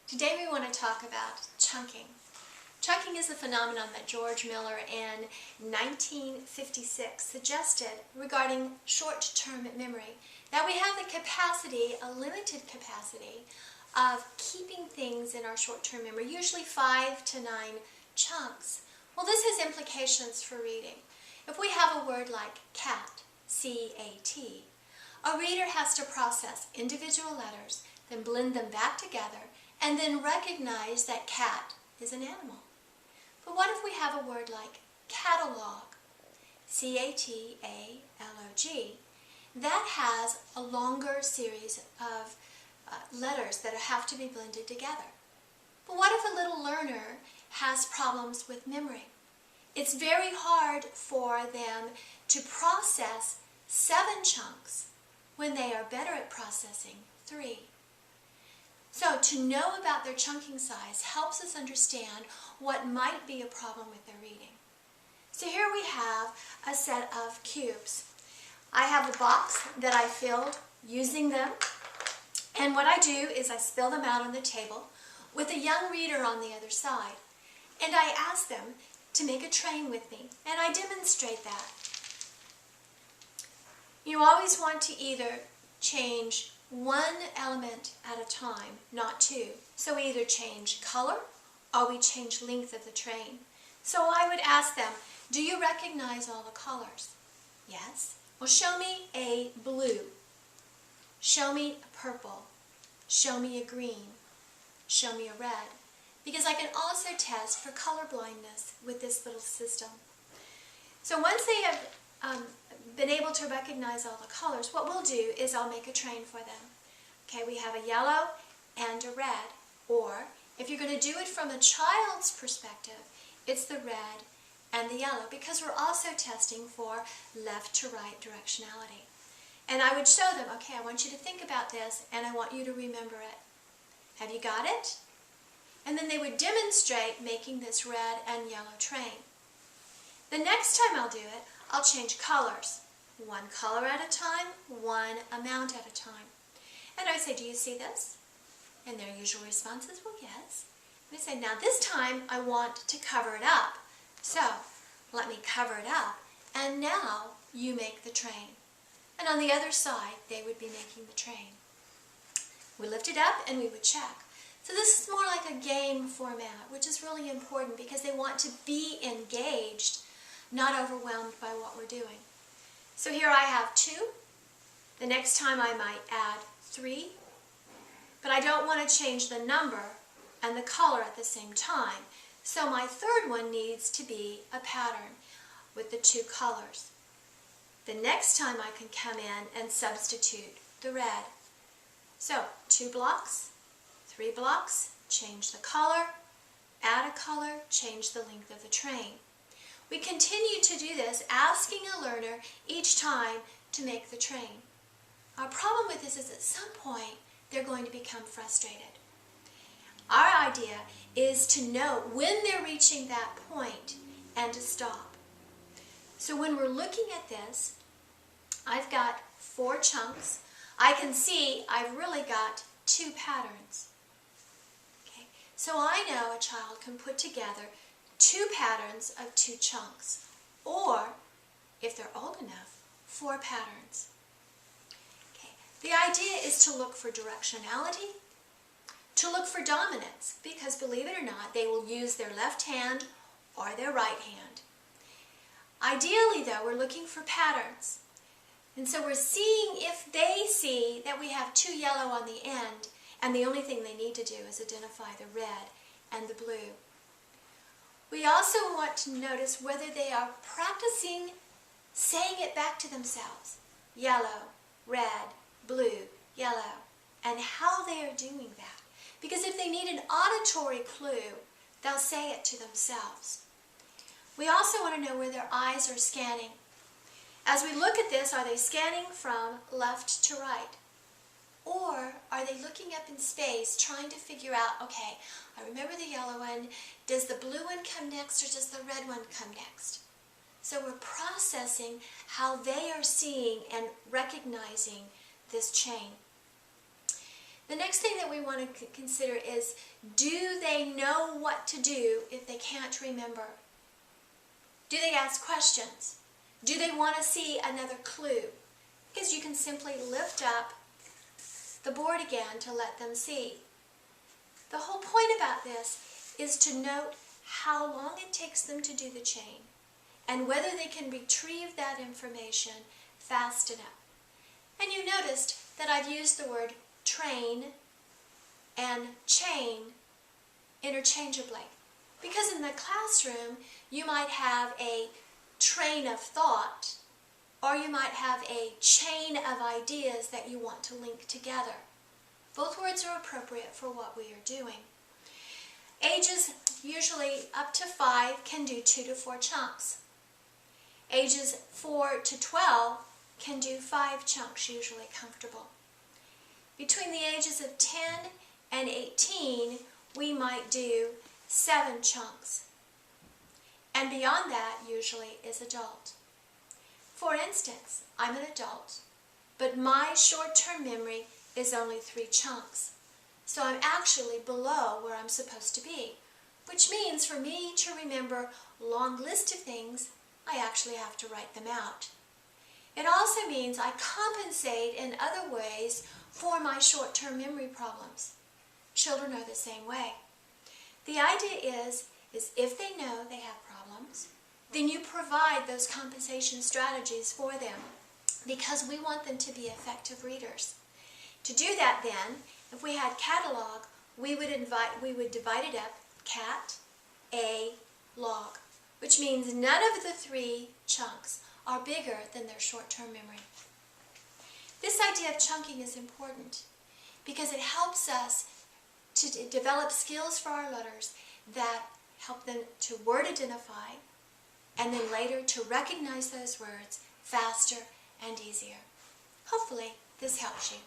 Today we want to talk about chunking. Chunking is a phenomenon that George Miller in 1956 suggested regarding short-term memory. That we have the capacity, a limited capacity, of keeping things in our short-term memory, usually 5 to 9 chunks. Well, this has implications for reading. If we have a word like cat, C-A-T, a reader has to process individual letters, then blend them back together, and then recognize that cat is an animal. But what if we have a word like catalog, C-A-T-A-L-O-G, that has a longer series of letters that have to be blended together? But what if a little learner has problems with memory? It's very hard for them to process 7 chunks when they are better at processing 3. So to know about their chunking size helps us understand what might be a problem with their reading. So here we have a set of cubes. I have a box that I filled using them, and what I do is I spill them out on the table with a young reader on the other side, and I ask them to make a train with me, and I demonstrate that. You always want to either change one element at a time, not 2. So we either change color or we change length of the train. So I would ask them, do you recognize all the colors? Yes. Well, show me a blue. Show me a purple. Show me a green. Show me a red. Because I can also test for color blindness with this little system. So once they have been able to recognize all the colors, what we'll do is I'll make a train for them. Okay, we have a yellow and a red, or if you're going to do it from a child's perspective, it's the red and the yellow, because we're also testing for left to right directionality. And I would show them, okay, I want you to think about this and I want you to remember it. Have you got it? And then they would demonstrate making this red and yellow train. The next time I'll do it, I'll change colors. 1 color at a time, 1 amount at a time. And I say, do you see this? And their usual response is, well, yes. And I say, now this time I want to cover it up. So let me cover it up, and now you make the train. And on the other side, they would be making the train. We lift it up and we would check. So this is more like a game format, which is really important because they want to be engaged, not overwhelmed by what we're doing. So here I have 2. The next time I might add 3. But I don't want to change the number and the color at the same time. So my third one needs to be a pattern with the 2 colors. The next time I can come in and substitute the red. So 2 blocks, 3 blocks, change the color, add a color, change the length of the train. We continue to do this, asking a learner each time to make the train. Our problem with this is at some point they're going to become frustrated. Our idea is to know when they're reaching that point and to stop. So when we're looking at this, I've got 4 chunks. I can see I've really got 2 patterns. Okay? So I know a child can put together 2 patterns of 2 chunks, or, if they're old enough, 4 patterns. Okay. The idea is to look for directionality, to look for dominance, because believe it or not, they will use their left hand or their right hand. Ideally, though, we're looking for patterns. And so we're seeing if they see that we have 2 yellow on the end, and the only thing they need to do is identify the red and the blue. We also want to notice whether they are practicing saying it back to themselves. Yellow, red, blue, yellow, and how they are doing that. Because if they need an auditory clue, they'll say it to themselves. We also want to know where their eyes are scanning. As we look at this, are they scanning from left to right? Or are they looking up in space trying to figure out, okay, I remember the yellow one, does the blue one come next or does the red one come next? So we're processing how they are seeing and recognizing this chain. The next thing that we want to consider is, do they know what to do if they can't remember? Do they ask questions? Do they want to see another clue? Because you can simply lift up the board again to let them see. The whole point about this is to note how long it takes them to do the chain and whether they can retrieve that information fast enough. And you noticed that I've used the word train and chain interchangeably. Because in the classroom, you might have a train of thought, or you might have a chain of ideas that you want to link together. Both words are appropriate for what we are doing. Ages usually up to 5 can do 2 to 4 chunks. Ages 4 to 12 can do 5 chunks, usually comfortable. Between the ages of 10 and 18, we might do 7 chunks. And beyond that, usually, is adult. For instance, I'm an adult, but my short-term memory is only 3 chunks. So I'm actually below where I'm supposed to be, which means for me to remember a long list of things, I actually have to write them out. It also means I compensate in other ways for my short-term memory problems. Children are the same way. The idea is if they know they have problems, then you provide those compensation strategies for them, because we want them to be effective readers. To do that then, if we had catalog, we would divide it up, cat, a, log, which means none of the 3 chunks are bigger than their short-term memory. This idea of chunking is important because it helps us to develop skills for our learners that help them to word identify and then later to recognize those words faster and easier. Hopefully this helps you.